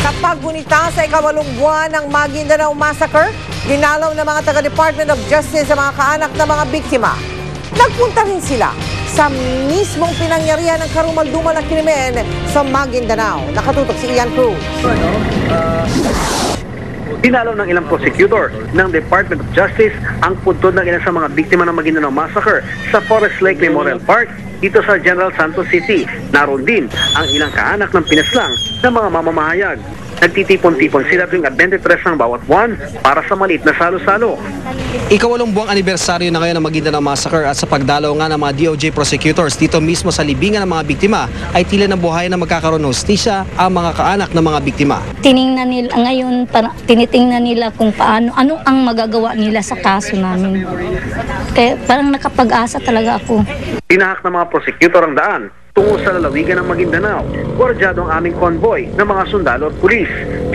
Sa paggunita sa ikawalong buwan ng Maguindanao Massacre, dinalaw ng mga taga-Department of Justice sa mga kaanak ng mga biktima. Nagpunta rin sila sa mismong pinangyarihan ng karumal-dumal na krimen sa Maguindanao. Nakatutok si Ian Cruz. Dinalaw ng ilang prosecutor ng Department of Justice ang puntod ng ilang sa mga biktima ng Maguindanao Massacre sa Forest Lake Memorial Park dito sa General Santos City. Naroon din ang ilang kaanak ng pinaslang ng mga mamamahayag. Nagtitipon-tipon sila tuwing 23 ng bawat buwan para sa maliit na salo-salo. Ikawalong buwang anibersaryo na ngayon ng Maguindanao Massacre at sa pagdalaw nga ng mga DOJ prosecutors dito mismo sa libingan ng mga biktima ay tila ng buhay na magkakaroon ng hustisya ang mga kaanak ng mga biktima. Tiningnan nila ngayon, tinitingnan nila kung ano ang magagawa nila sa kaso namin. Kaya parang nakapag-asa talaga ako. Tinahak ng mga prosecutor ang daan tungo sa lalawigan ng Maguindanao. Gwardyado ang aming convoy ng mga sundalo at pulis.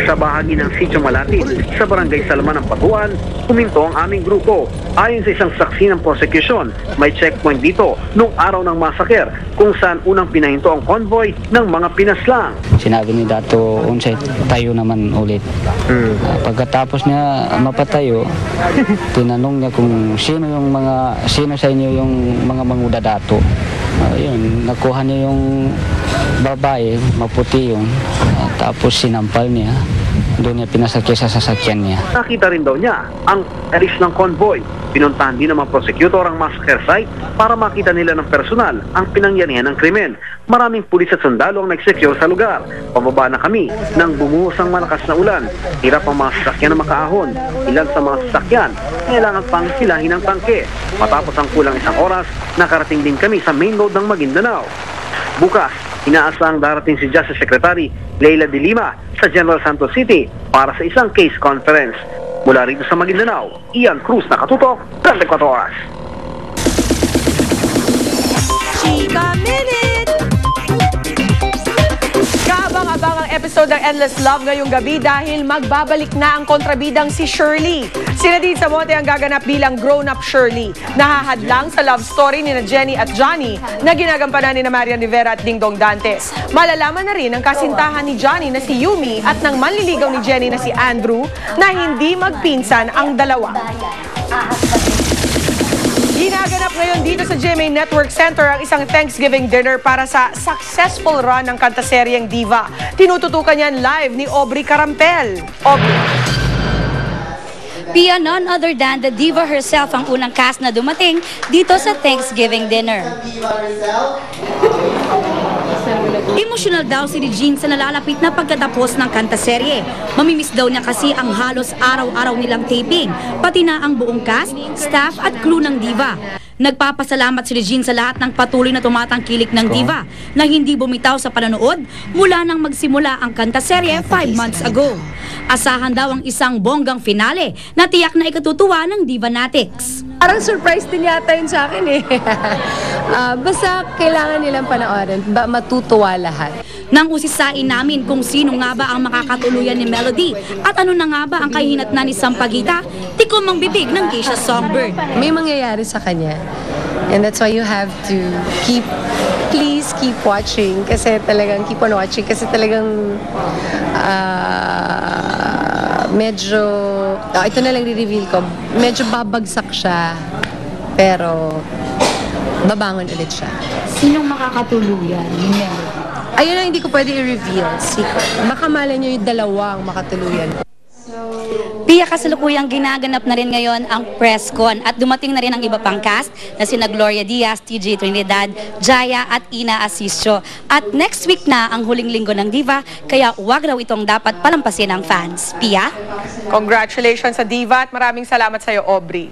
Sa bahagi ng Sitio Malatin, sa barangay Salaman ng Patuan, huminto ang aming grupo. Ayon sa isang saksi ng prosecution, may checkpoint dito nung araw ng massacre kung saan unang pinahinto ang convoy ng mga pinaslang. Sinabi ni Dato Unsay, tayo naman ulit. Pagkatapos niya mapatayo, tinanong niya kung sino sa inyo yung mga manguda dato. Yun, nakuha niya yung babae, maputi yun. Tapos sinampal niya. Doon niya pinasakya sa sasakyan niya. Nakita rin daw niya ang alis ng convoy. Pinuntahan din ng mga prosecutor ang massacre site para makita nila ng personal ang pinangyarihan ng krimen. Maraming pulis at sundalo ang nag-secure sa lugar. Pababa na kami nang bumuhos ang malakas na ulan. Hirap ang mga sasakyan na makaahon. Ilan sa mga sasakyan kailangan pang hilahin ng tangke. Matapos ang kulang isang oras, nakarating din kami sa main road ng Maguindanao. Bukas, inaasahang darating si Justice Secretary Leila de Lima sa General Santos City para sa isang case conference. Mula rito sa Maguindanao, Ian Cruz, nakatutok, 24 oras. Chika Minute! Kaabang-abang ang episode ng Endless Love ngayong gabi dahil magbabalik na ang kontrabidang si Shirley. Sina din sa Monte ang gaganap bilang grown-up Shirley. Nahahadlang sa love story ni Jenny at Johnny na ginagampanan ni Marian Rivera at Dingdong Dantes. Malalaman na rin ang kasintahan ni Johnny na si Yumi at ng manliligaw ni Jenny na si Andrew na hindi magpinsan ang dalawa. Ginaganap ngayon dito sa GMA Network Center ang isang Thanksgiving dinner para sa successful run ng kantaseryeng Diva. Tinututukan yan live ni Aubrey Carampel. Aubrey. Pia, none other than the Diva herself ang unang cast na dumating dito sa Thanksgiving dinner. Emotional daw si Regine sa nalalapit na pagkatapos ng kantaserye. Mamimiss daw niya kasi ang halos araw-araw nilang taping, pati na ang buong cast, staff at crew ng Diva. Nagpapasalamat si Regine sa lahat ng patuloy na tumatangkilik ng Diva na hindi bumitaw sa panonood mula nang magsimula ang kantaserye 5 months ago. Asahan daw ang isang bonggang finale na tiyak na ikatutuwa ng Divanatics. Parang surprise din yata yun sa akin eh. Basta kailangan nilang panoorin, matutuwa lahat. Nang usisain namin kung sino nga ba ang makakatuluyan ni Melody at ano na nga ba ang kahinatnan ni Sampaguita, tikom ang bibig ng Geisha Songbird. May mangyayari sa kanya. And that's why you have to please keep watching. Kasi talagang, keep on watching. Kasi talagang, medyo, ito na lang re-reveal ko, medyo babagsak siya. Pero, babangon ulit siya. Sinong makakatuluyan ni Melody? Ayun ang hindi ko pwede i-reveal. Secret. Baka malay nyo yung dalawang makatuluyan. Pia, kasalukuyang ginaganap na rin ngayon ang press con at dumating na rin ang iba pang cast na sina Gloria Diaz, TJ Trinidad, Jaya at Ina Asisio. At next week na ang huling linggo ng Diva, kaya wag raw itong dapat palampasin ng fans. Pia? Congratulations sa Diva at maraming salamat sa iyo, Aubrey.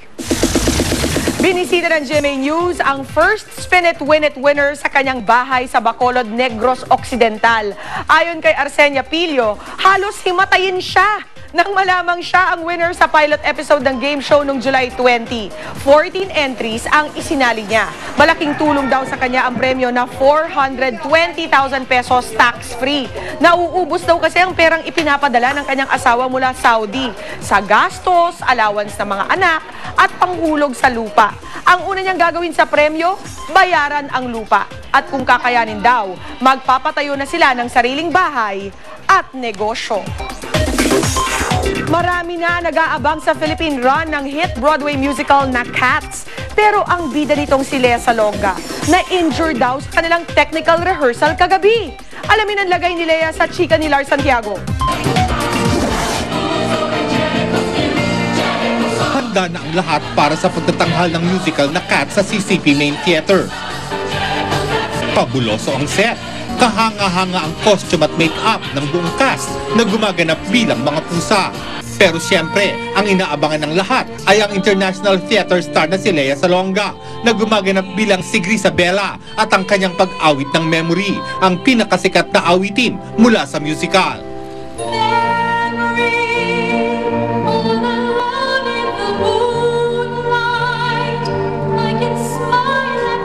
Binisita ng GMA News ang first Spin It Win It winner sa kanyang bahay sa Bacolod, Negros Occidental. Ayon kay Arsenia Pilio, halos himatayin siya nang malamang siya ang winner sa pilot episode ng game show noong July 20. 14 entries ang isinali niya. Malaking tulong daw sa kanya ang premyo na 420,000 pesos tax-free. Nauubos daw kasi ang perang ipinapadala ng kanyang asawa mula Saudi sa gastos, allowance ng mga anak at panghulog sa lupa. Ang una niyang gagawin sa premyo, bayaran ang lupa. At kung kakayanin daw, magpapatayo na sila ng sariling bahay at negosyo. Marami na nag-aabang sa Philippine run ng hit Broadway musical na Cats. Pero ang bida nitong si Lea Salonga, na-injure daw sa kanilang technical rehearsal kagabi. Alamin ang lagay ni Lea sa chika ni Lars Santiago. Handa na ang lahat para sa pagtatanghal ng musical na Cats sa CCP Main Theater. Pabuloso ang set. Kahanga-hanga ang costume at make-up ng buong cast na gumaganap bilang mga pusa. Pero siyempre, ang inaabangan ng lahat ay ang international theater star na si Lea Salonga na gumaganap bilang si Grisabella at ang kanyang pag-awit ng Memory, ang pinakasikat na awitin mula sa musical.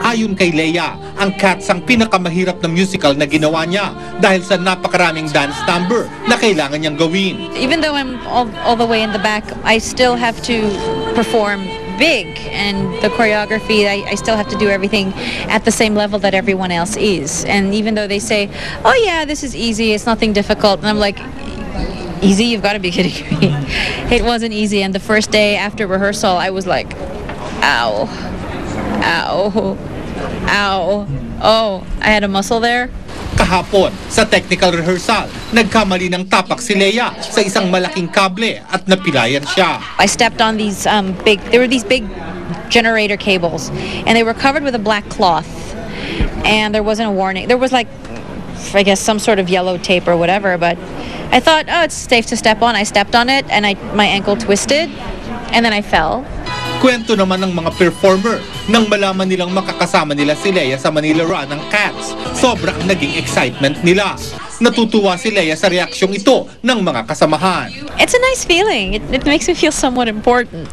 Ayon kay Lea, ang Cats ang pinakamahirap na musical na ginawa niya dahil sa napakaraming dance number na kailangan niyang gawin. Even though I'm all the way in the back, I still have to perform big, and the choreography, I still have to do everything at the same level that everyone else is. And even though they say, oh yeah, this is easy, it's nothing difficult, and I'm like, easy? You've got to be kidding me. It wasn't easy, and the first day after rehearsal, I was like, ow, ow. Ow. Oh, I had a muscle there. Kahapon, sa technical rehearsal, nagkamali ng tapak si Lea sa isang malaking kable at napilayan siya. I stepped on these there were these big generator cables, and they were covered with a black cloth, and there wasn't a warning. There was like, I guess, some sort of yellow tape or whatever, but I thought, oh, it's safe to step on. I stepped on it, and my ankle twisted, and then I fell. Kwento naman ng mga performer nang malaman nilang makakasama nila si Lea sa Manila run ng Cats. Sobrang naging excitement nila. Natutuwa si Lea sa reaksyong ito ng mga kasamahan. It's a nice feeling. It makes me feel somewhat important.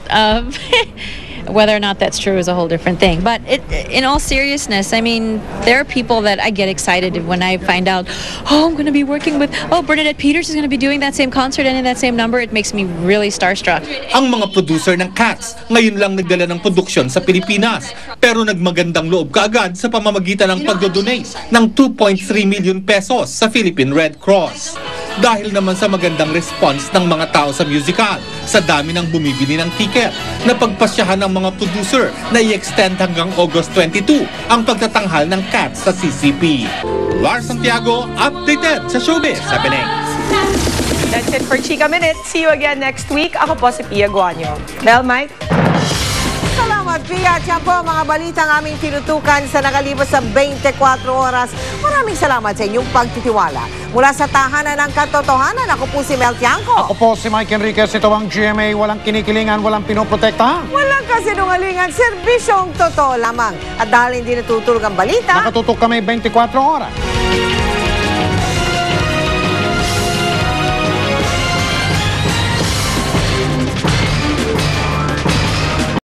Whether or not that's true is a whole different thing. But in all seriousness, I mean, there are people that I get excited when I find out, oh, I'm going to be working with, Bernadette Peters is going to be doing that same concert and in that same number. It makes me really starstruck. Ang mga producer ng Cats ngayon lang nagdala ng produksyon sa Pilipinas, pero nagmagandang loob kaagad sa pamamagitan ng pagdodonate ng 2.3 million pesos sa Philippine Red Cross. Dahil naman sa magandang response ng mga tao sa musical, sa dami ng bumibili ng ticket, napagpasyahan ng mga producer na i-extend hanggang August 22 ang pagtatanghal ng Cats sa CCP. Lars Santiago, updated sa Showbiz sa Penang. That's it for Chika Minute. See you again next week. Ako po si Pia Guanyo. Mel, Mike? Salamat, Pia. At yan po ang mga balitang aming tinutukan sa nakalipas sa 24 oras. Maraming salamat sa inyong pagtitiwala. Mula sa tahanan ng katotohanan, ako po si Mel Tiangco. Ako po si Mike Enriquez. Ito ang GMA. Walang kinikilingan, walang pinoprotektahan. Walang kasinungalingan, serbisyong totoo lamang. At dahil hindi natutulog ang balita, Nakatutok kami 24 oras.